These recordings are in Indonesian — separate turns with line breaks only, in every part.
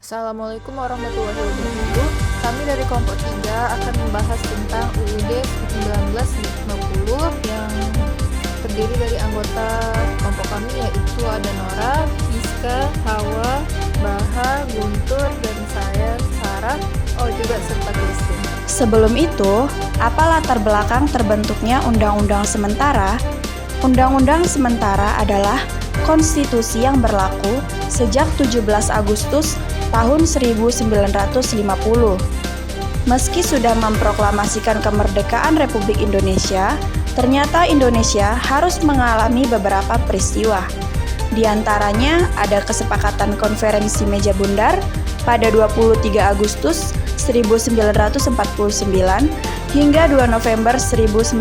Assalamualaikum warahmatullahi wabarakatuh. Kami dari kelompok 3 akan membahas tentang UUD 1950 yang terdiri dari anggota kelompok kami yaitu ada Nora, Iska, Hawa, Baha, Guntur, dan saya, Sarah, juga serta Kristin.
Sebelum itu, apa latar belakang terbentuknya Undang-Undang Sementara? Undang-Undang Sementara adalah konstitusi yang berlaku sejak 17 Agustus tahun 1950. Meski sudah memproklamasikan kemerdekaan Republik Indonesia, ternyata Indonesia harus mengalami beberapa peristiwa. Di antaranya ada kesepakatan konferensi meja bundar pada 23 Agustus 1949 hingga 2 November 1949,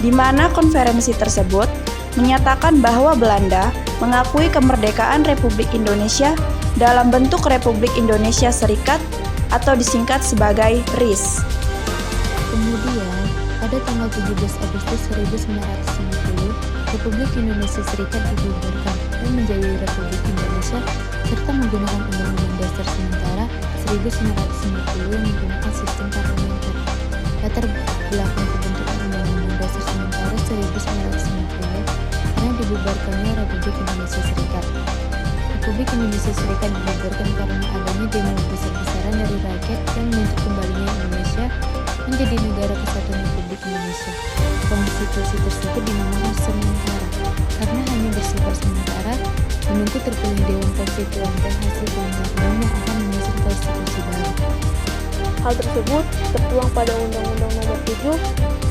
di mana konferensi tersebut menyatakan bahwa Belanda mengakui kemerdekaan Republik Indonesia dalam bentuk Republik Indonesia Serikat atau disingkat sebagai RIS.
Kemudian, pada tanggal 17 Agustus 1950, Republik Indonesia Serikat dibubarkan dan menjadi Republik Indonesia serta menggunakan Undang-Undang Dasar Sementara 1950 yang menggunakan sistem parlementer. Latar belakang pembentukan Undang-Undang Dasar Sementara 1950 karena dibubarkannya Republik Indonesia Serikat. Republik Indonesia Serikat dibubarkan karena adanya demo besar-besaran dari rakyat yang menuntut kembalinya Indonesia menjadi negara kesatuan Republik Indonesia. Konstitusi tersebut dinamakan sementara karena hanya bersifat sementara menunggu terpilih Dewan Konstituan dan hasil pemilihan umum yang akan menyusun konstitusi baru.
Hal tersebut tertuang pada Undang-Undang Nomor 7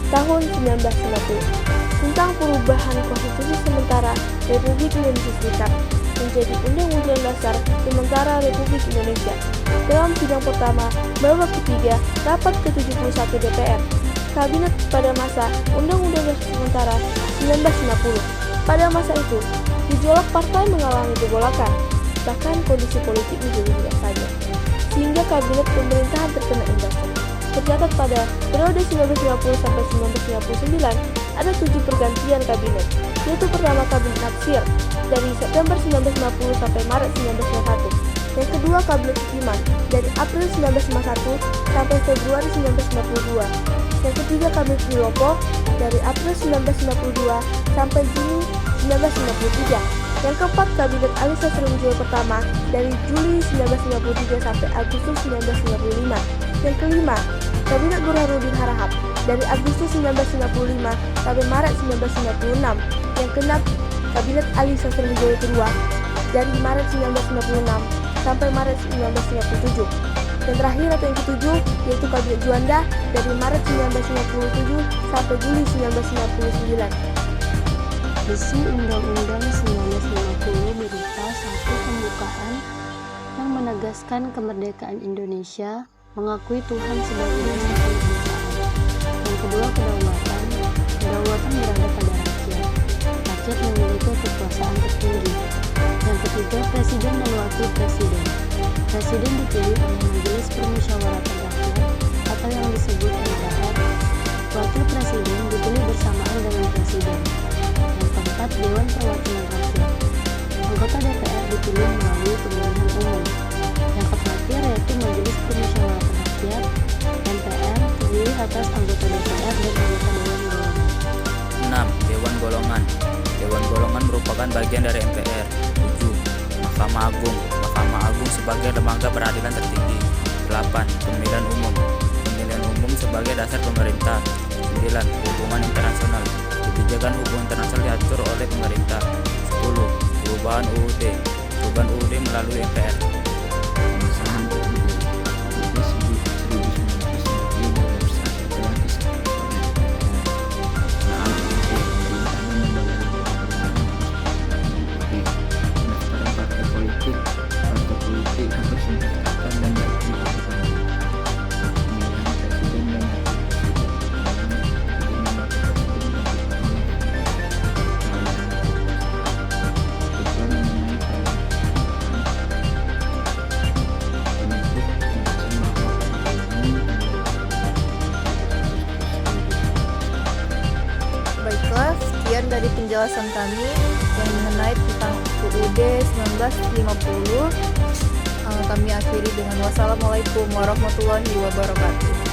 Tahun 1950 tentang perubahan konstitusi sementara Republik Indonesia Serikat menjadi Undang-Undang Dasar Sementara Republik Indonesia. Dalam sidang pertama babak ketiga rapat ke-71 DPR, Kabinet pada masa Undang-Undang Dasar Sementara 1950. Pada masa itu, gejolak partai mengalami kegolakan, bahkan kondisi politik menjadi tidak stabil, sehingga kabinet pemerintahan terkena imbasnya. Tercatat pada periode 1950 sampai 1959 ada 7 pergantian kabinet, yaitu pertama Kabinet Natsir dari September 1950 sampai Maret 1951. Yang kedua Kabinet Sudirman dari April 1951 sampai Februari 1952. Yang ketiga Kabinet Muldoko dari April 1952 sampai Juni 1953. Yang keempat Kabinet Ali Sastrowijoyo pertama dari Juli 1953 sampai Agustus 1955. Yang kelima Kabinet Burhanuddin Harahap dari Agustus 1995 sampai Maret 1996. Yang keenam Kabinet Ali Sastrowijoyo kedua dari Maret 1996 sampai Maret 1997. Dan terakhir atau yang ketujuh yaitu Kabinet Juanda dari Maret 1997 sampai Juli 1999.
Isi Undang-Undang 1950 berupa satu pembukaan yang menegaskan kemerdekaan Indonesia, mengakui Tuhan sebagai dasar kemerdekaan. Yang kedua kedaulatan. Kedaulatan berada pada rakyat. Rakyat memiliki kekuasaan tertinggi. Yang ketiga presiden dan wakil presiden. Presiden dipilih oleh Majelis Permusyawaratan Rakyat atau yang disebut MPR. Wakil presiden dipilih bersamaan dengan presiden. Yang keempat Dewan Perwakilan Rakyat. Anggota DPR dipilih melalui pemilihan umum. Yang terakhir yaitu Majelis Permusyawaratan Rakyat (MPR) terdiri atas anggota DPR dan anggota Dewan Golongan.
6. Dewan Golongan. Dewan Golongan merupakan bagian dari MPR. 7. Mahkamah Agung. Mahkamah Agung sebagai lembaga peradilan tertinggi. 8. Pemilihan umum. Pemilihan umum sebagai dasar pemerintah. 9. Hubungan internasional. Kebijakan hubungan internasional diatur oleh pemerintah. 10. Perubahan UUD. Perubahan UUD melalui MPR.
Pengesahan UUD UUD 1950 telah disahkan oleh DPR. Pelaksanaan UUD, pemerintah membayar UUD. Pendaftaran partai politik harus mendaftarkan dan diaktifkan. Pemilihan presiden dan wakil
Baiklah, sekian dari penjelasan kami yang mengenai tentang UUD 1950. kami akhiri dengan wassalamualaikum warahmatullahi wabarakatuh.